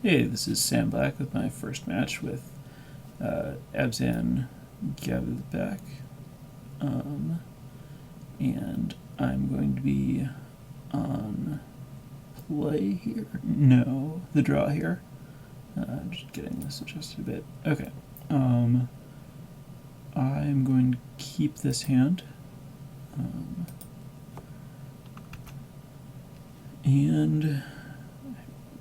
Hey, this is Sam Black with my first match with Abzan Back. And I'm going to be on play here. No, the draw here. I'm just getting this adjusted a bit. Okay. I'm going to keep this hand. And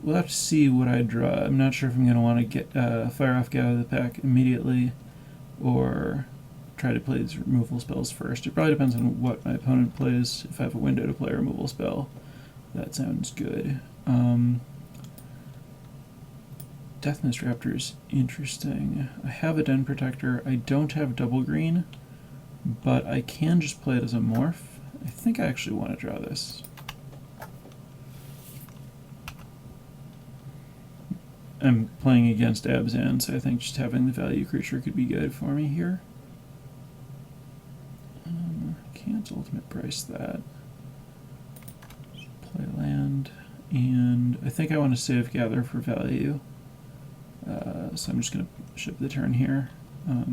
we'll have to see what I draw. I'm not sure if I'm going to want to get fire off Gather the Pack immediately or try to play these removal spells first. It probably depends on what my opponent plays. If I have a window to play a removal spell, that sounds good. Death Mist Raptor is interesting. I have a Den Protector. I don't have double green, but I can just play it as a morph. I think I actually want to draw this. I'm playing against Abzan, so I think just having the value creature could be good for me here. Can't ultimate price that. Just play land, and I think I want to save Gather for value. So I'm just going to ship the turn here.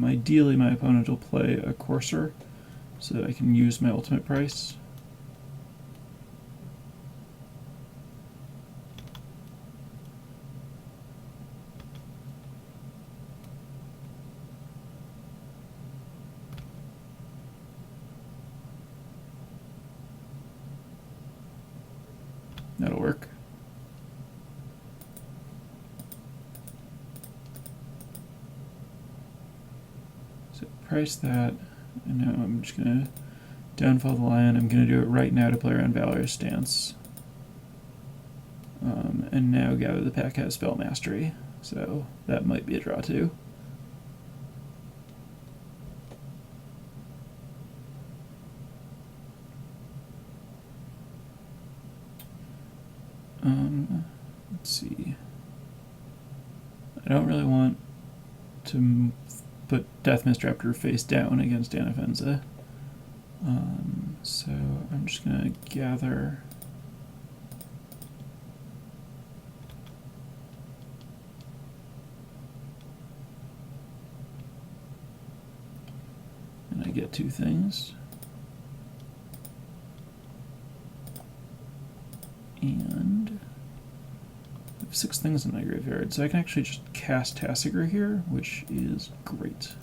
Ideally, my opponent will play a Courser so that I can use my ultimate price. That'll work. So price that, and now I'm just going to downfall the lion. I'm going to do it right now to play around Valorous Stance. And now Gather the Pack has Spell Mastery, so that might be a draw too. Let's see. I don't really want to put Death Mist Raptor face down against Anafenza. So I'm just going to gather. And I get two things. And I have 6 things in my graveyard, so I can actually just cast Tassiger here, which is great.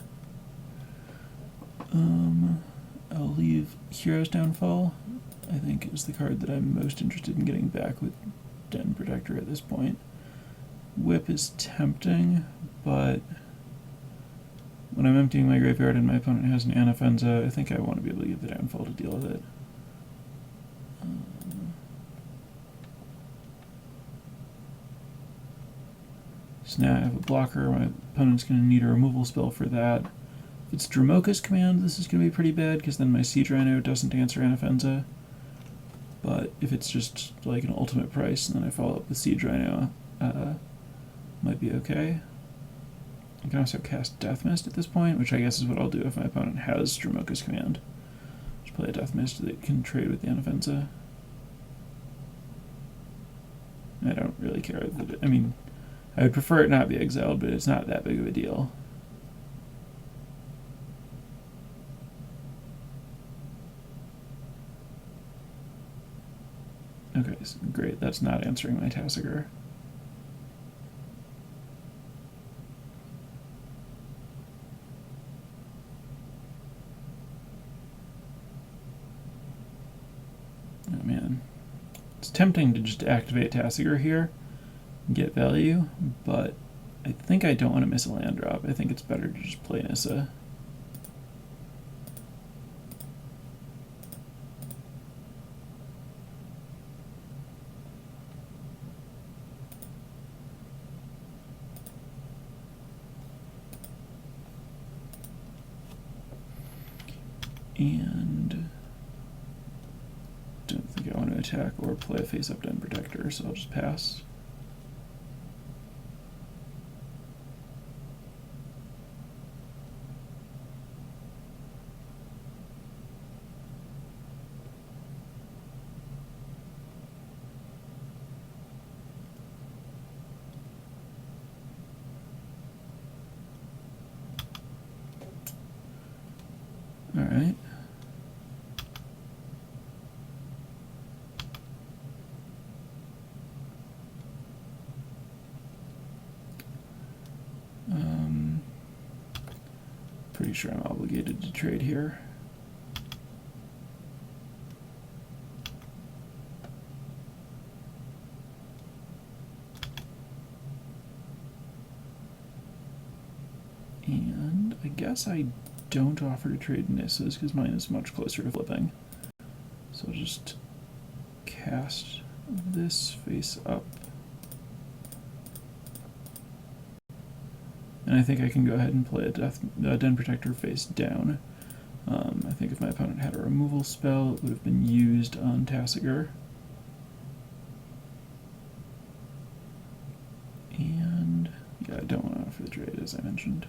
I'll leave Hero's Downfall, I think is the card that I'm most interested in getting back with Den Protector at this point. Whip is tempting, but when I'm emptying my graveyard and my opponent has an Anafenza, I think I want to be able to get the Downfall to deal with it. So now I have a blocker. My opponent's going to need a removal spell for that. If it's Dramoka's Command, this is going to be pretty bad, because then my Siege Rhino doesn't answer Anafenza. But if it's just like an ultimate price, and then I follow up with Siege Rhino, might be okay. I can also cast Death Mist at this point, which I guess is what I'll do if my opponent has Dramoka's Command. Just play a Death Mist that can trade with the Anafenza. I don't really care that it, I mean, I would prefer it not be exiled, but it's not that big of a deal. Okay, so great, that's not answering my Tassiger. Oh man. It's tempting to just activate Tassiger here and get value, but I think I don't want to miss a land drop. I think it's better to just play Nissa. And don't think I want to attack or play a face-up Den Protector, so I'll just pass. pretty sure I'm obligated to trade here. And I guess I don't offer to trade Nissa's because mine is much closer to flipping. So I'll just cast this face up. And I think I can go ahead and play a Den Protector face down. I think if my opponent had a removal spell, it would have been used on Tassiger. And yeah, I don't want to offer the trade, as I mentioned.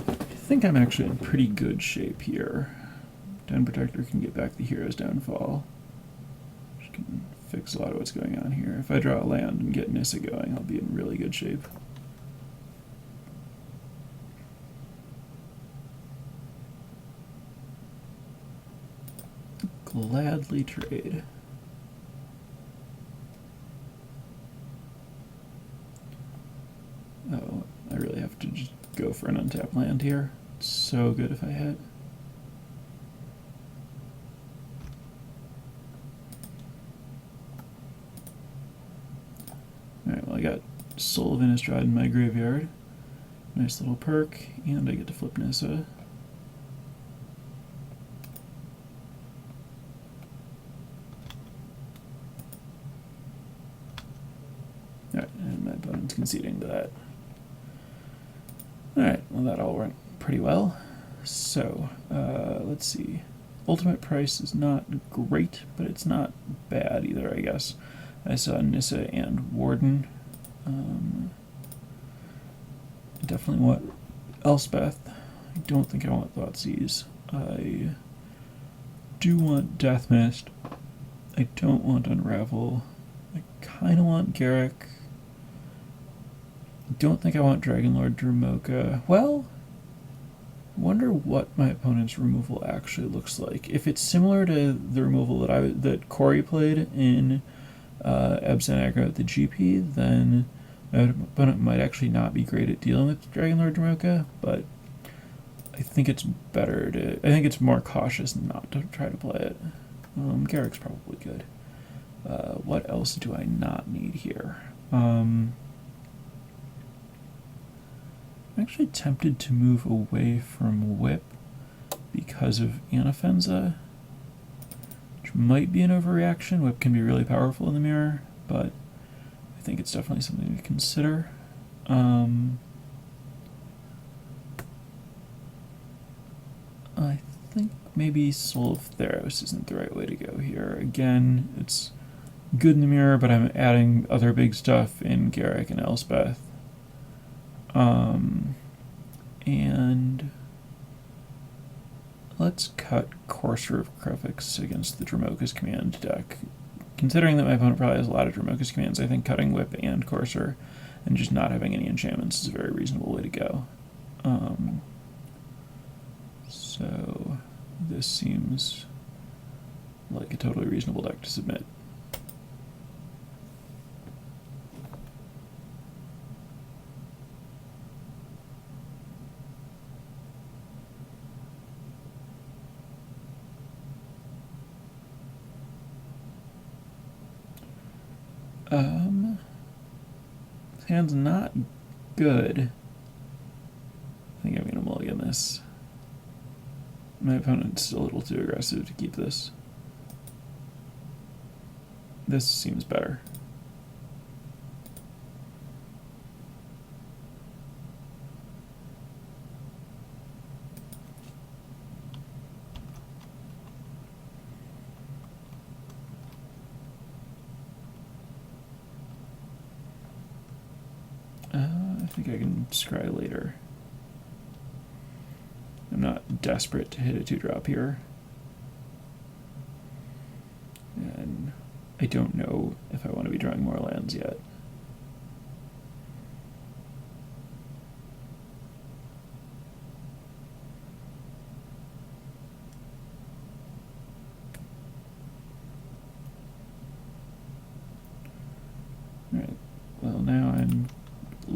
I think I'm actually in pretty good shape here. Den Protector can get back the Hero's Downfall. Which can fix a lot of what's going on here. If I draw a land and get Nissa going, I'll be in really good shape. Gladly trade. Oh, I really have to just go for an untapped land here. It's so good if I hit. Alright, well I got Soul of Innistrad in my graveyard. Nice little perk, and I get to flip Nissa. Alright, and my opponent's conceding to that. Alright, well that all went pretty well. So, let's see. Ultimate price is not great, but it's not bad either, I guess. I saw Nissa and Warden. I definitely want Elspeth. I don't think I want Thoughtseize. I do want Death Mist. I don't want Unravel. I kind of want Garruk. I don't think I want Dragonlord Dromoka. Well, I wonder what my opponent's removal actually looks like. If it's similar to the removal that Corey played in Abzan aggro at the GP, then my opponent might actually not be great at dealing with Dragonlord Dromoka, but I think it's better to... I think it's more cautious not to try to play it. Garruk's probably good. What else do I not need here? I'm actually tempted to move away from Whip because of Anafenza, which might be an overreaction. Whip can be really powerful in the mirror, but I think it's definitely something to consider. I think maybe Soul of Theros isn't the right way to go here. Again, it's good in the mirror, but I'm adding other big stuff in Garruk and Elspeth. And let's cut Courser of Krefix against the Dromoka's command deck. Considering that my opponent probably has a lot of Dromoka's commands, I think cutting Whip and Courser and just not having any enchantments is a very reasonable way to go. So this seems like a totally reasonable deck to submit. This hand's not good. I think I'm going to mulligan this. My opponent's a little too aggressive to keep this. This seems better. I think I can scry later. I'm not desperate to hit a 2-drop here. And I don't know if I want to be drawing more lands yet.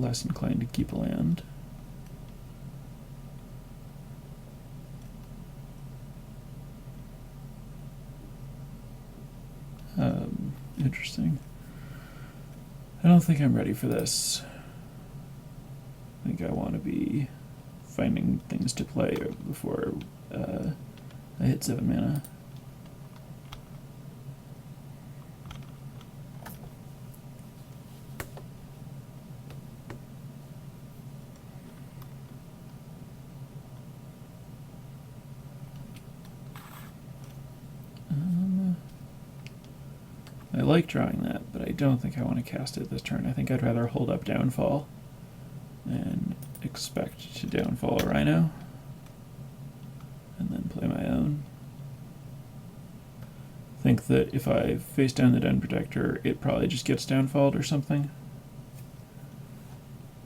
less inclined to keep a land. Interesting. I don't think I'm ready for this. I think I want to be finding things to play before I hit 7 mana. I like drawing that, but I don't think I want to cast it this turn. I think I'd rather hold up Downfall and expect to downfall a Rhino and then play my own. I think that if I face down the Den Protector, it probably just gets downfalled or something.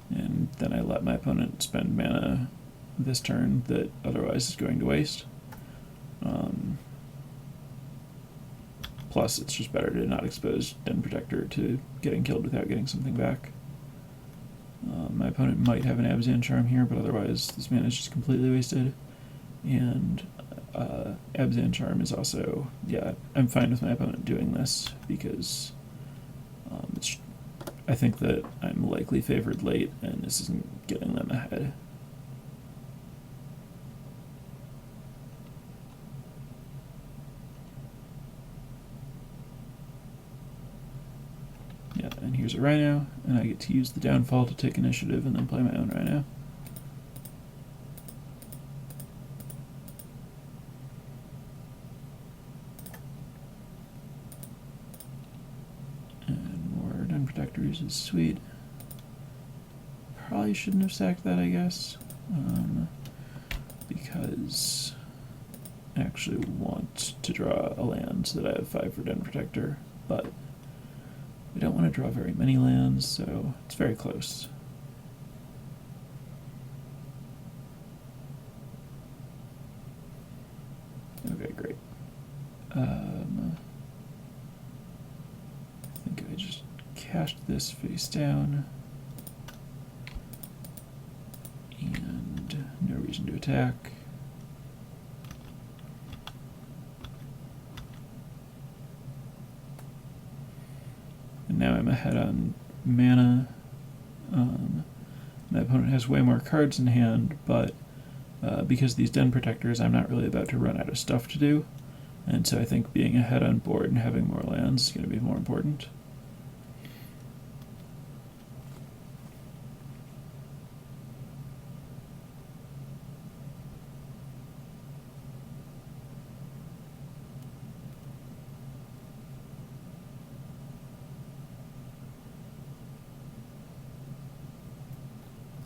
And then I let my opponent spend mana this turn that otherwise is going to waste. Plus, it's just better to not expose Den Protector to getting killed without getting something back. My opponent might have an Abzan Charm here, but otherwise this mana is just completely wasted. And Abzan Charm is also, yeah, I'm fine with my opponent doing this because I think that I'm likely favored late, and this isn't getting them ahead. Yeah, and here's a Rhino, and I get to use the downfall to take initiative and then play my own Rhino. And more Den Protectors is sweet. Probably shouldn't have sacked that, I guess, because I actually want to draw a land so that I have 5 for Den Protector, but we don't want to draw very many lands, so it's very close. Okay, great. I think I just cast this face down, and no reason to attack. And now I'm ahead on mana. My opponent has way more cards in hand, but because these Den Protectors, I'm not really about to run out of stuff to do. And so I think being ahead on board and having more lands is going to be more important.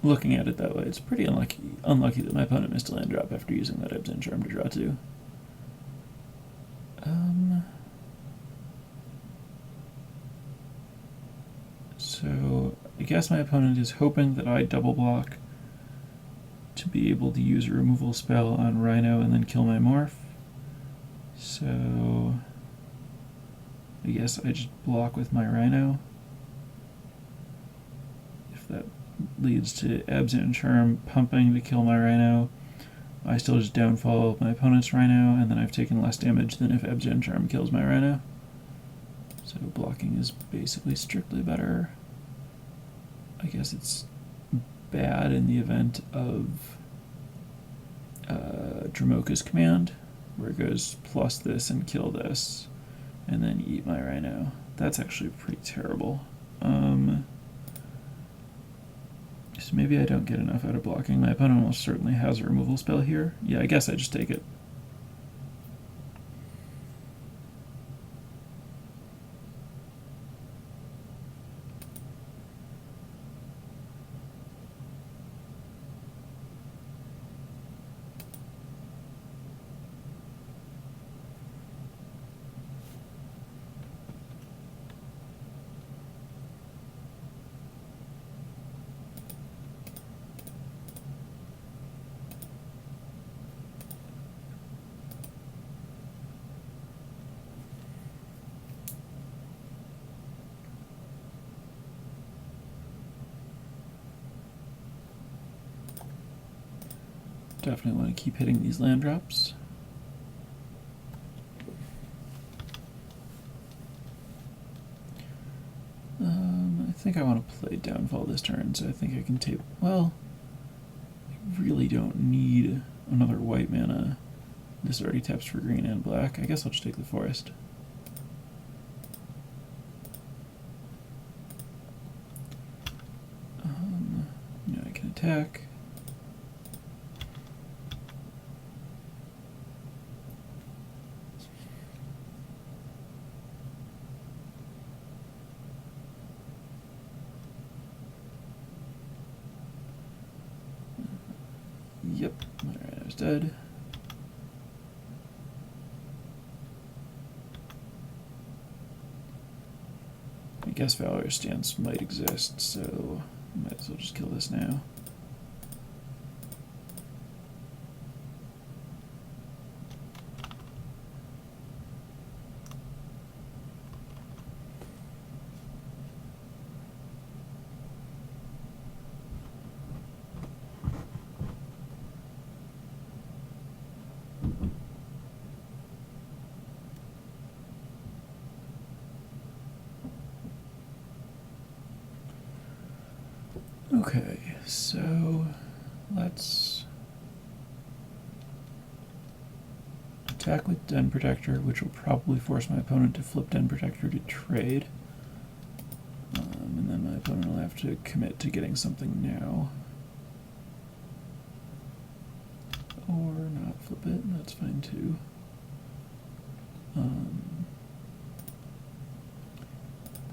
Looking at it that way, it's pretty unlucky that my opponent missed a land drop after using that Abzan Charm to draw 2. So I guess my opponent is hoping that I double block to be able to use a removal spell on Rhino and then kill my Morph. So I guess I just block with my Rhino. If that leads to Abzan Charm pumping to kill my Rhino, I still just downfall my opponent's Rhino, and then I've taken less damage than if Abzan Charm kills my Rhino. So blocking is basically strictly better. I guess it's bad in the event of Dromoka's command, where it goes plus this and kill this, and then eat my Rhino. That's actually pretty terrible. So maybe I don't get enough out of blocking. My opponent almost certainly has a removal spell here. Yeah, I guess I just take it. definitely want to keep hitting these land drops. I think I want to play Downfall this turn, so I think I can tape. Well, I really don't need another white mana. This already taps for green and black. I guess I'll just take the forest. Now I can attack. Yep, alright, I was dead. I guess Valor's Stance might exist, so might as well just kill this now. Okay, so let's attack with Den Protector, which will probably force my opponent to flip Den Protector to trade. And then my opponent will have to commit to getting something now. Or not flip it, that's fine too. I'm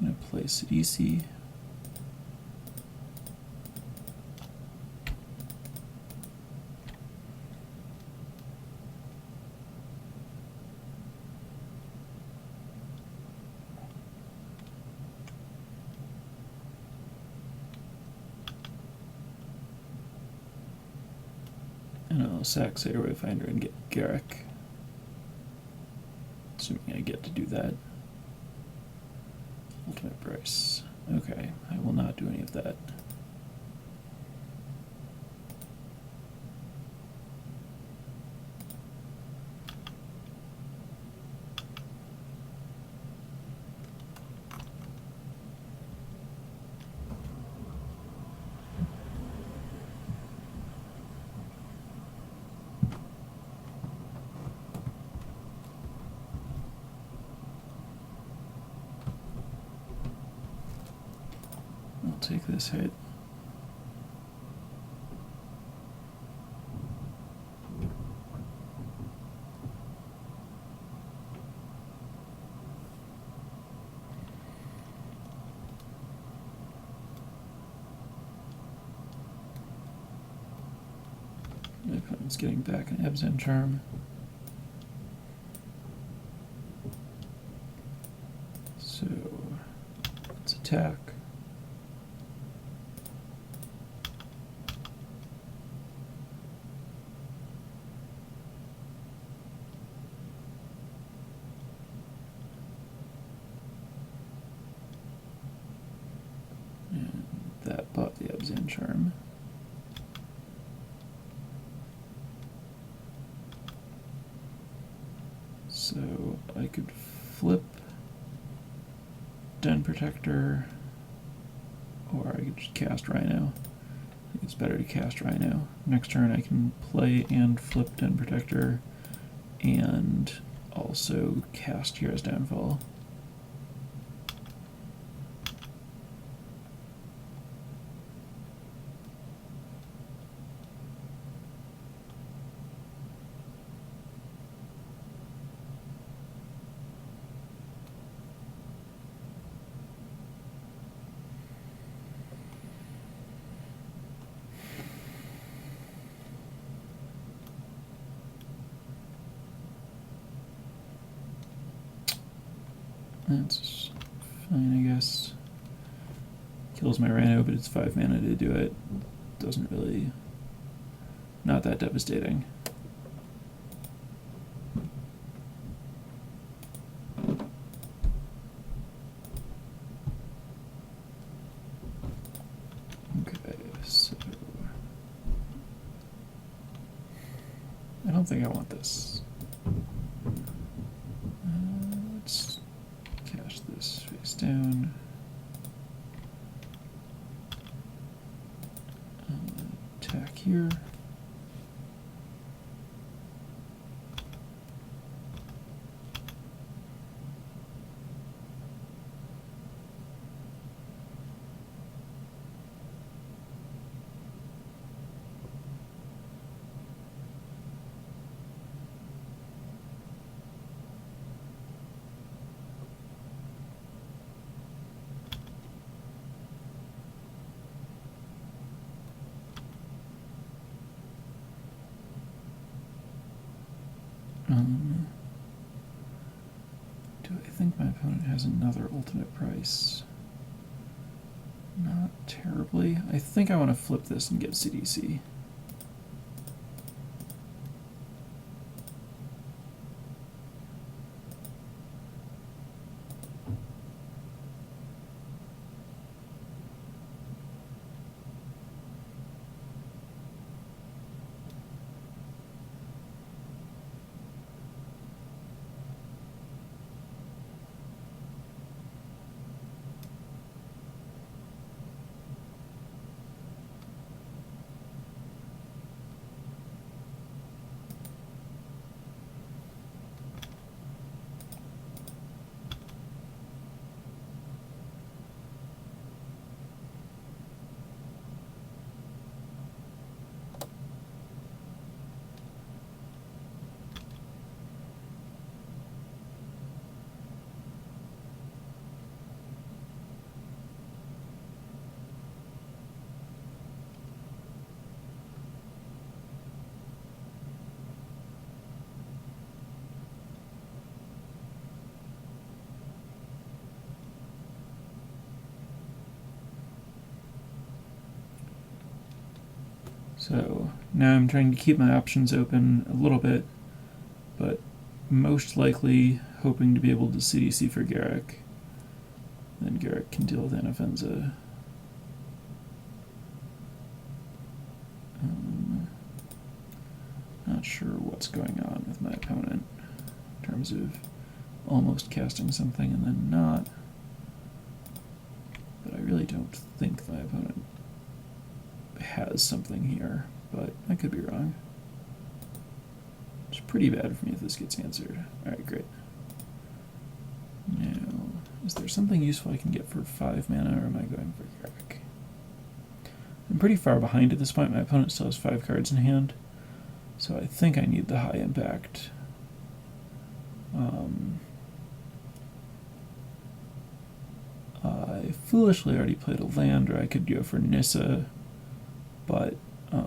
going to play Sidisi. And I'll sack Satyr Wayfinder and get Garrick. Assuming I get to do that. Ultimate price. Okay, I will not do any of that. I'll take this hit. My opponent's getting back an Abzan Charm. So let's attack. And that bought the Abzan Charm. So I could flip Den Protector, or I could just cast Rhino. I think it's better to cast Rhino. Next turn I can play and flip Den Protector, and also cast Hero's Downfall. That's fine, I guess. Kills my Rhino, but it's 5 mana to do it. Doesn't really... not that devastating. Okay, so... I don't think I want this. Let's cash this face down. Attack here. Do I think my opponent has another ultimate price? Not terribly. I think I want to flip this and get CDC. So now I'm trying to keep my options open a little bit, but most likely hoping to be able to CDC for Garrick. Then Garrick can deal with Anafenza. Not sure what's going on with my opponent in terms of almost casting something and then not. But I really don't think my opponent has something here, but I could be wrong. It's pretty bad for me if this gets answered. Alright, great. Now, is there something useful I can get for 5 mana, or am I going for Garrick? I'm pretty far behind at this point. My opponent still has 5 cards in hand, so I think I need the high impact. I foolishly already played a land, or I could go for Nissa, but I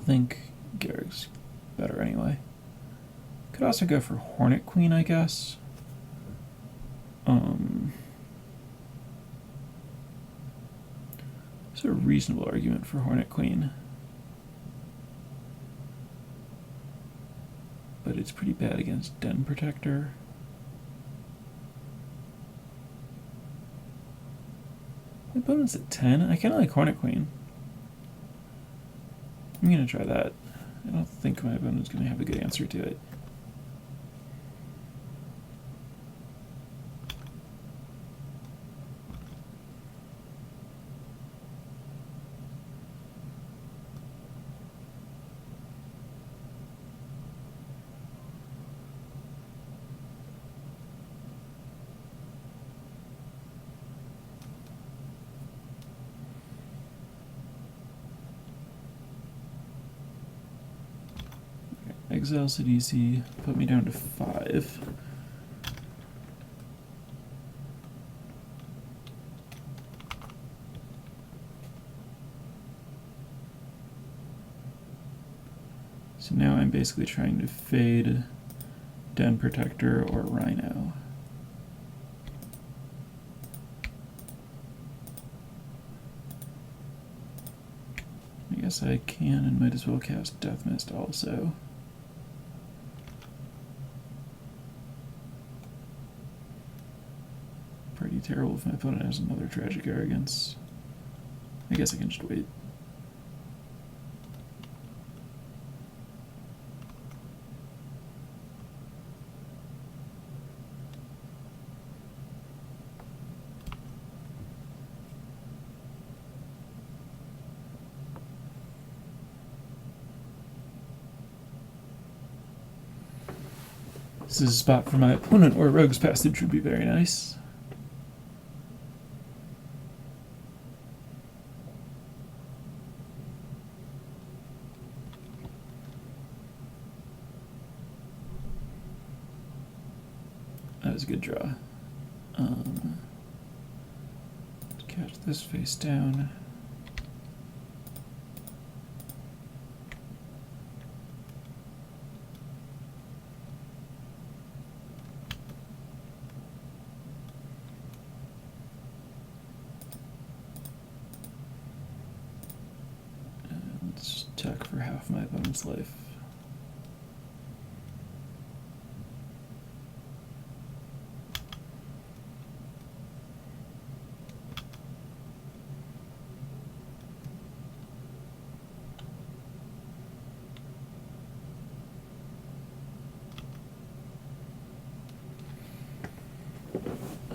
think Garrick's better anyway. Could also go for Hornet Queen, I guess. There's a reasonable argument for Hornet Queen, but it's pretty bad against Den Protector. My opponent's at 10. I kind of like Hornet Queen. I'm going to try that. I don't think my opponent's going to have a good answer to it. Exile CDC, put me down to 5. So now I'm basically trying to fade Den Protector or Rhino. I guess I can and might as well cast Death Mist also. Pretty terrible if my opponent has another Tragic Arrogance. I guess I can just wait. This is a spot for my opponent where Rogue's Passage would be very nice. That was a good draw. Catch this face down. And let's check for half my opponent's life.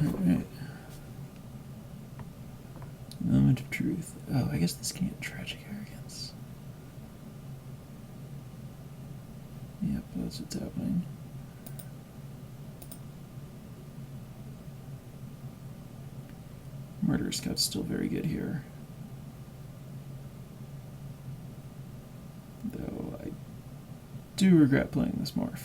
Alright. Moment of truth. Oh, I guess this can get tragic arrogance. Yep, that's what's happening. Murder Scout's still very good here. Though I do regret playing this morph.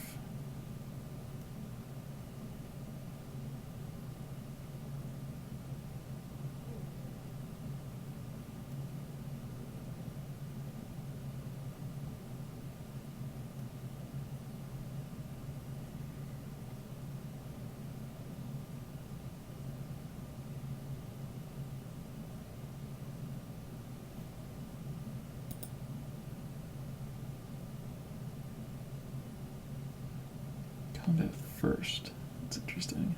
Combat first. That's interesting.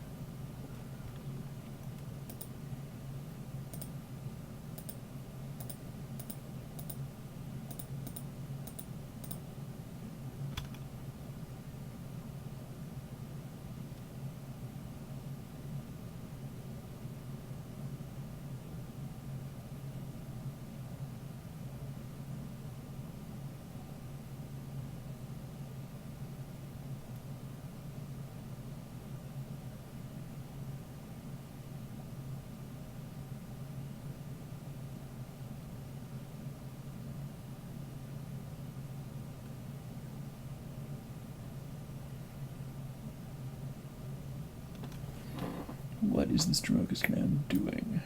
What is this Dromoka's command doing?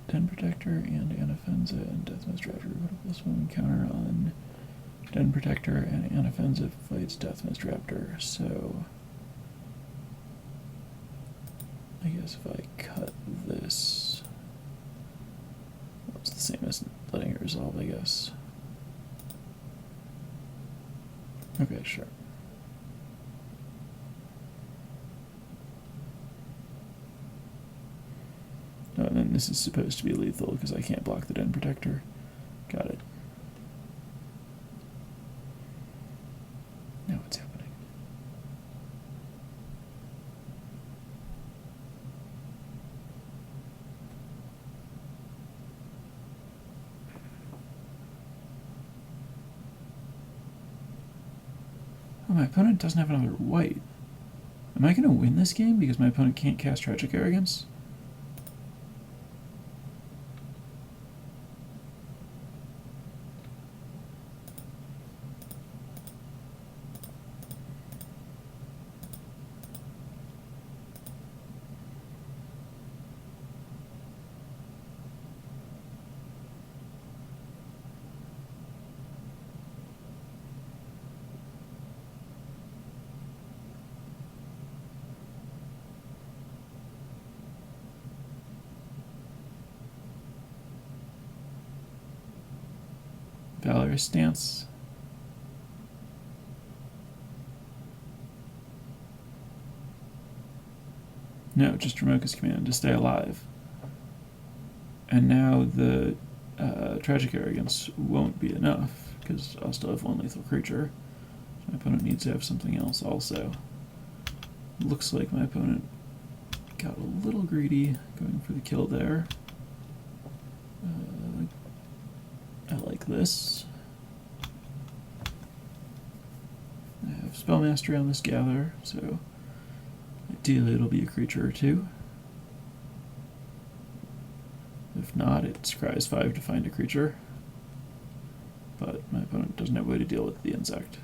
Den Protector and Anafenza and Deathmatch Raptor. What a +1 counter on Den Protector and Anafenza fights Deathmatch Raptor. So I guess if I cut this, well, it's the same as letting it resolve, I guess. Okay, sure. Oh, and then this is supposed to be lethal because I can't block the Den Protector. Got it. Now what's happening? Oh, my opponent doesn't have another white. Am I going to win this game because my opponent can't cast Tragic Arrogance? Valorous Stance. No, just Dromoka's command to stay alive. And now the Tragic Arrogance won't be enough, because I'll still have one lethal creature. My opponent needs to have something else also. Looks like my opponent got a little greedy going for the kill there. I like this. spell mastery on this gather, so ideally it'll be a creature or two. If not, it scries 5 to find a creature. But my opponent doesn't have a way to deal with the insect.